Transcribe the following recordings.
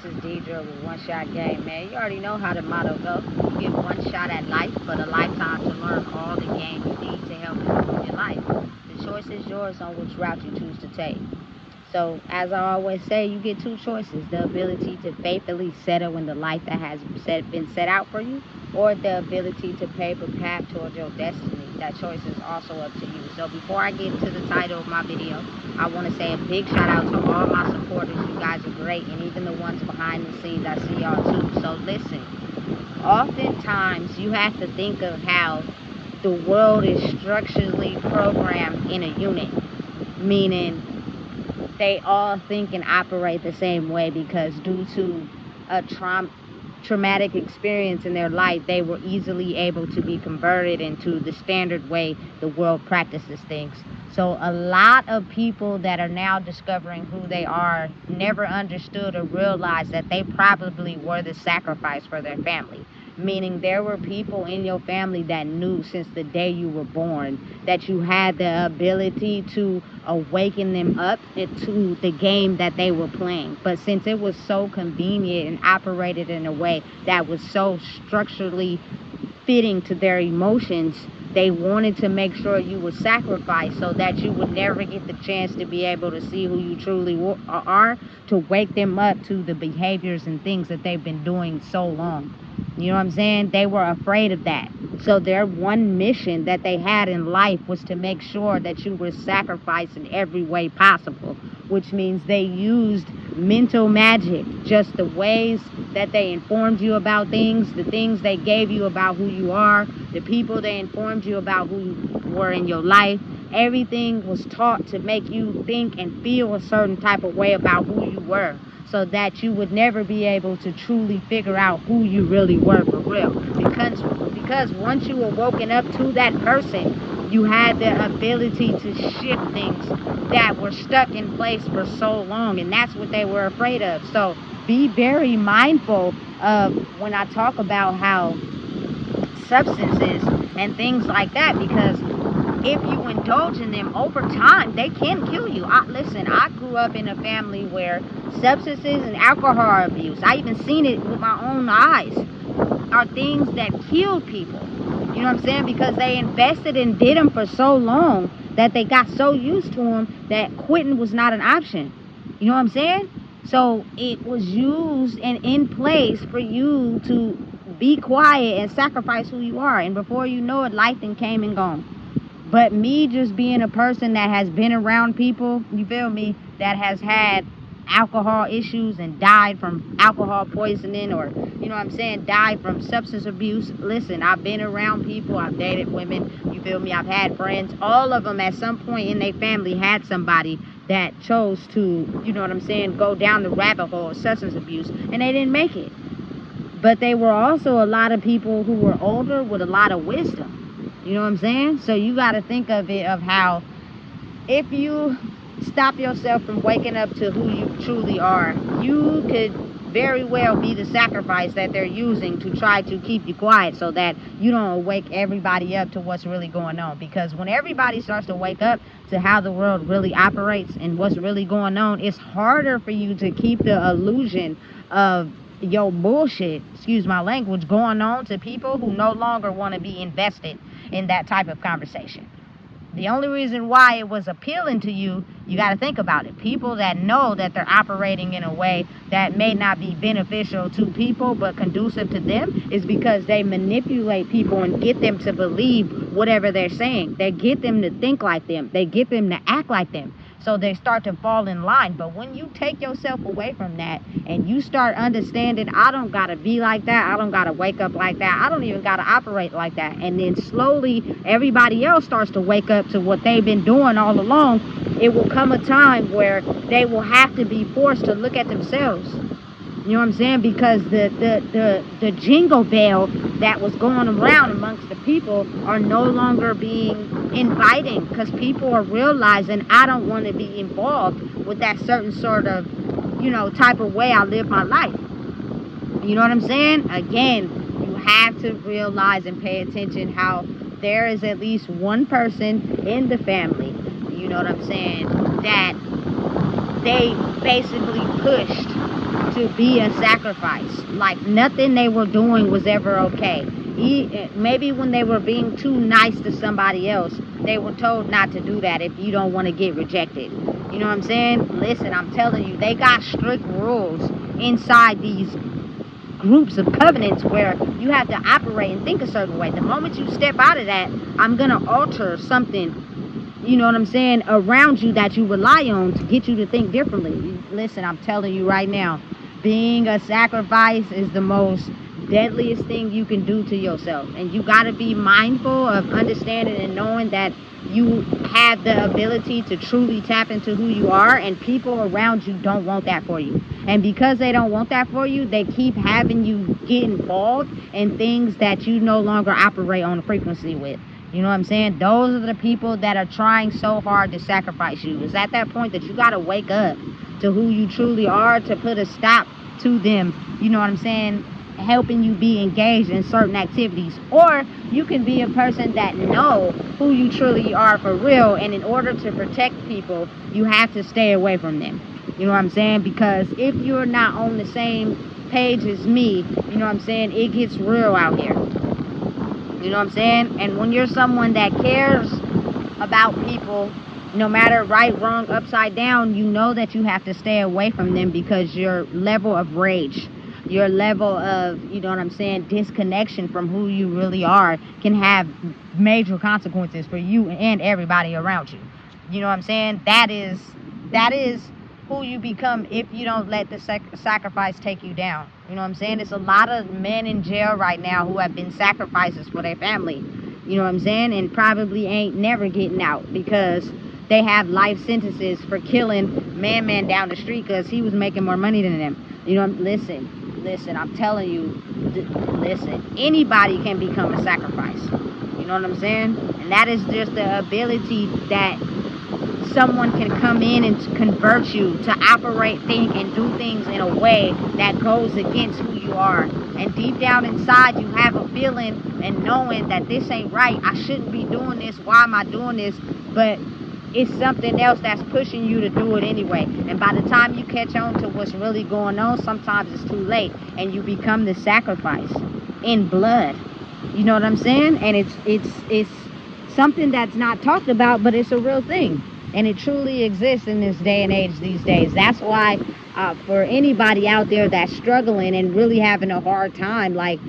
this is Deidre with One Shot Game, man. You already know how the motto goes. You get one shot at life, but a lifetime to learn all the game you need to help improve your life. The choice is yours on which route you choose to take. So, as I always say, you get two choices: the ability to faithfully settle in the life that has been set out for you, or the ability to pave a path towards your destiny. That choice is also up to you. So, before I get to the title of my video, I want to say a big shout out to all my supporters. You guys are great, and even the ones behind the scenes, I see y'all too. So, listen, oftentimes you have to think of how the world is structurally programmed in a unit, meaning they all think and operate the same way because due to a traumatic experience in their life, they were easily able to be converted into the standard way the world practices things. So a lot of people that are now discovering who they are never understood or realized that they probably were the sacrifice for their family. Meaning there were people in your family that knew since the day you were born that you had the ability to awaken them up into the game that they were playing. But since it was so convenient and operated in a way that was so structurally fitting to their emotions, they wanted to make sure you were sacrificed so that you would never get the chance to be able to see who you truly are, to wake them up to the behaviors and things that they've been doing so long. You know what I'm saying? They were afraid of that. So their one mission that they had in life was to make sure that you were sacrificed in every way possible, which means they used mental magic, just the ways that they informed you about things, the things they gave you about who you are, the people they informed you about who you were in your life. Everything was taught to make you think and feel a certain type of way about who you were, so that you would never be able to truly figure out who you really were for real. Because once you were woken up to that person, you had the ability to shift things that were stuck in place for so long, and that's what they were afraid of. So be very mindful of when I talk about how substances and things like that, because if you indulge in them over time, they can kill you. Listen, I grew up in a family where substances and alcohol abuse, I even seen it with my own eyes, are things that killed people. You know what I'm saying? Because they invested and did them for so long that they got so used to them that quitting was not an option. You know what I'm saying? So it was used and in place for you to be quiet and sacrifice who you are. And before you know it, life then came and gone. But me just being a person that has been around people, you feel me, that has had alcohol issues and died from alcohol poisoning, or, you know what I'm saying, died from substance abuse. Listen, I've been around people, I've dated women, you feel me, I've had friends. All of them at some point in their family had somebody that chose to, you know what I'm saying, go down the rabbit hole of substance abuse, and they didn't make it. But they were also a lot of people who were older with a lot of wisdom. You know what I'm saying? So you got to think of it of how if you stop yourself from waking up to who you truly are, you could very well be the sacrifice that they're using to try to keep you quiet so that you don't wake everybody up to what's really going on. Because when everybody starts to wake up to how the world really operates and what's really going on, it's harder for you to keep the illusion of your bullshit, excuse my language, going on to people who no longer want to be invested in that type of conversation. The only reason why it was appealing to you, you got to think about it. People that know that they're operating in a way that may not be beneficial to people but conducive to them is because they manipulate people and get them to believe whatever they're saying. They get them to think like them. They get them to act like them. So they start to fall in line. But when you take yourself away from that and you start understanding, I don't got to be like that. I don't got to wake up like that. I don't even got to operate like that. And then slowly everybody else starts to wake up to what they've been doing all along. It will come a time where they will have to be forced to look at themselves. You know what I'm saying? Because the jingle bell that was going around amongst the people are no longer being inviting, because people are realizing I don't want to be involved with that certain sort of, you know, type of way I live my life. You know what I'm saying? Again, you have to realize and pay attention how there is at least one person in the family, you know what I'm saying, that they basically pushed to be a sacrifice. Like nothing they were doing was ever okay. Maybe when they were being too nice to somebody else, they were told not to do that if you don't want to get rejected. You know what I'm saying? Listen, I'm telling you, they got strict rules inside these groups of covenants where you have to operate and think a certain way. The moment you step out of that, I'm going to alter something, you know what I'm saying, around you that you rely on to get you to think differently. Listen, I'm telling you right now, being a sacrifice is the most deadliest thing you can do to yourself. And you got to be mindful of understanding and knowing that you have the ability to truly tap into who you are, and people around you don't want that for you. And because they don't want that for you, they keep having you get involved in things that you no longer operate on a frequency with. You know what I'm saying? Those are the people that are trying so hard to sacrifice you. It's at that point that you got to wake up to who you truly are to put a stop to them. You know what I'm saying? Helping you be engaged in certain activities. Or you can be a person that know who you truly are for real, and in order to protect people, you have to stay away from them. You know what I'm saying? Because if you're not on the same page as me, you know what I'm saying, it gets real out here. You know what I'm saying? And when you're someone that cares about people, no matter right, wrong, upside down, you know that you have to stay away from them, because your level of rage, your level of, you know what I'm saying, disconnection from who you really are can have major consequences for you and everybody around you. You know what I'm saying? That is who you become if you don't let the sacrifice take you down. You know what I'm saying? There's a lot of men in jail right now who have been sacrifices for their family. You know what I'm saying? And probably ain't never getting out because they have life sentences for killing man down the street because he was making more money than them. You know, listen, I'm telling you, listen, anybody can become a sacrifice. You know what I'm saying? And that is just the ability that someone can come in and convert you to operate, think, and do things in a way that goes against who you are. And deep down inside, you have a feeling and knowing that this ain't right. I shouldn't be doing this. Why am I doing this? But it's something else that's pushing you to do it anyway. And by the time you catch on to what's really going on, sometimes it's too late, and you become the sacrifice in blood. You know what I'm saying? And it's something that's not talked about, but it's a real thing. And it truly exists in this day and age these days. That's why for anybody out there that's struggling and really having a hard time, like,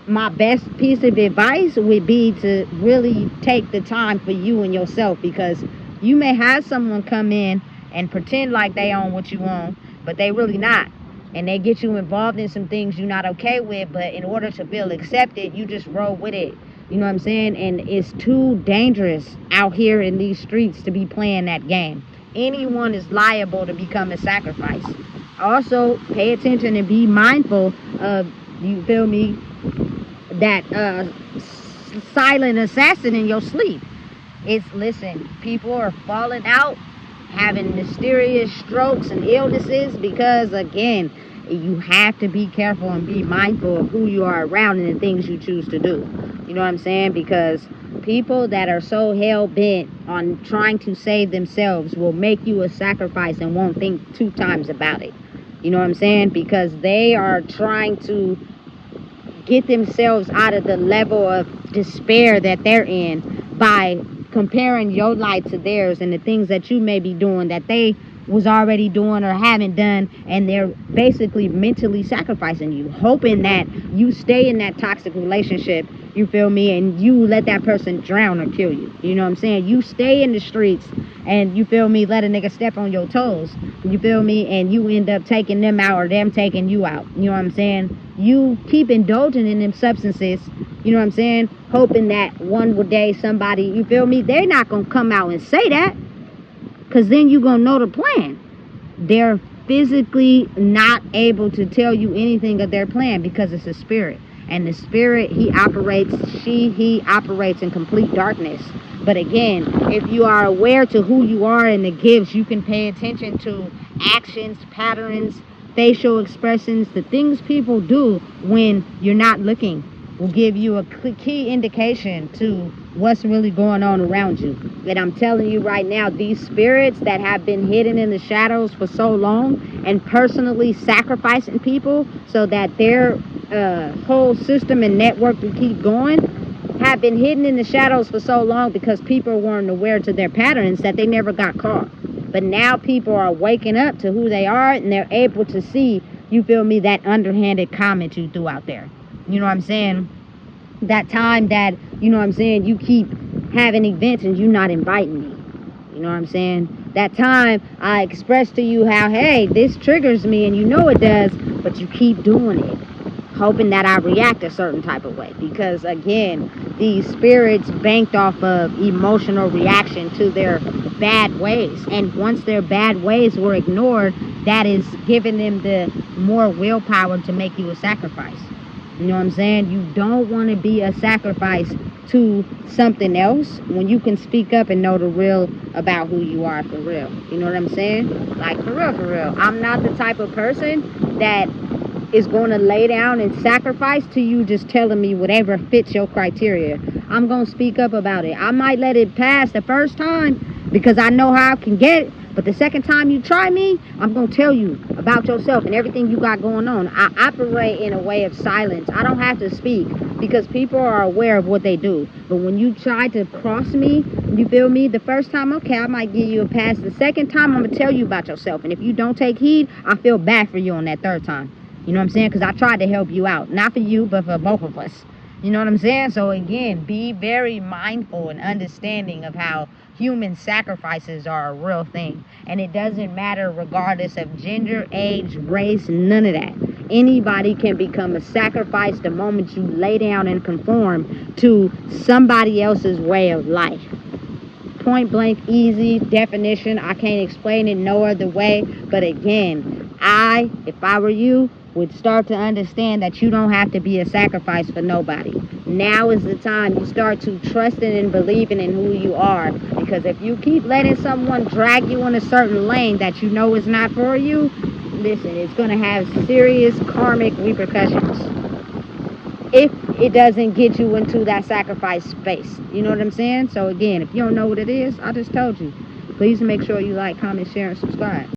my best piece of advice would be to really take the time for you and yourself, because you may have someone come in and pretend like they own what you own, but they really not. And they get you involved in some things you're not okay with, but in order to feel accepted, you just roll with it. You know what I'm saying? And it's too dangerous out here in these streets to be playing that game. Anyone is liable to become a sacrifice. Also, pay attention and be mindful of, you feel me, that silent assassin in your sleep. Listen, people are falling out, having mysterious strokes and illnesses because, again, you have to be careful and be mindful of who you are around and the things you choose to do. You know what I'm saying? Because people that are so hell-bent on trying to save themselves will make you a sacrifice and won't think 2 times about it. You know what I'm saying? Because they are trying to get themselves out of the level of despair that they're in by comparing your life to theirs and the things that you may be doing that they was already doing or haven't done, and they're basically mentally sacrificing you, hoping that you stay in that toxic relationship, you feel me, and you let that person drown or kill you. You know what I'm saying? You stay in the streets and, you feel me, let a nigga step on your toes, you feel me, and you end up taking them out or them taking you out. You know what I'm saying? You keep indulging in them substances, you know what I'm saying, hoping that one day somebody, you feel me, they're not gonna come out and say that, because then you're going to know the plan. They're physically not able to tell you anything of their plan because it's a spirit. And the spirit, he operates in complete darkness. But again, if you are aware to who you are and the gifts, you can pay attention to actions, patterns, facial expressions, the things people do when you're not looking. will give you a key indication to what's really going on around you. And I'm telling you right now, these spirits that have been hidden in the shadows for so long and personally sacrificing people so that their whole system and network will keep going, have been hidden in the shadows for so long because people weren't aware to their patterns that they never got caught. But now people are waking up to who they are, and they're able to see, you feel me, that underhanded comment you threw out there. You know what I'm saying? That time that, you know what I'm saying, you keep having events and you're not inviting me. You know what I'm saying? That time I expressed to you how, hey, this triggers me, and you know it does, but you keep doing it, hoping that I react a certain type of way. Because again, these spirits banked off of emotional reaction to their bad ways. And once their bad ways were ignored, that is giving them the more willpower to make you a sacrifice. You know what I'm saying? You don't want to be a sacrifice to something else when you can speak up and know the real about who you are for real. You know what I'm saying? Like, for real, for real. I'm not the type of person that is going to lay down and sacrifice to you just telling me whatever fits your criteria. I'm going to speak up about it. I might let it pass the first time because I know how I can get it. But the second time you try me, I'm going to tell you about yourself and everything you got going on. I operate in a way of silence. I don't have to speak because people are aware of what they do. But when you try to cross me, you feel me, the first time, okay, I might give you a pass. The second time, I'm going to tell you about yourself. And if you don't take heed, I feel bad for you on that third time. You know what I'm saying? Because I tried to help you out. Not for you, but for both of us. You know what I'm saying? So again, be very mindful and understanding of how human sacrifices are a real thing. And it doesn't matter regardless of gender, age, race, none of that. Anybody can become a sacrifice the moment you lay down and conform to somebody else's way of life. Point blank, easy definition. I can't explain it no other way. But again, if I were you, would start to understand that you don't have to be a sacrifice for nobody. Now is the time you start to trusting and believing in who you are. Because if you keep letting someone drag you in a certain lane that you know is not for you, listen, it's going to have serious karmic repercussions if it doesn't get you into that sacrifice space. You know what I'm saying? So again, if you don't know what it is, I just told you. Please make sure you like, comment, share, and subscribe.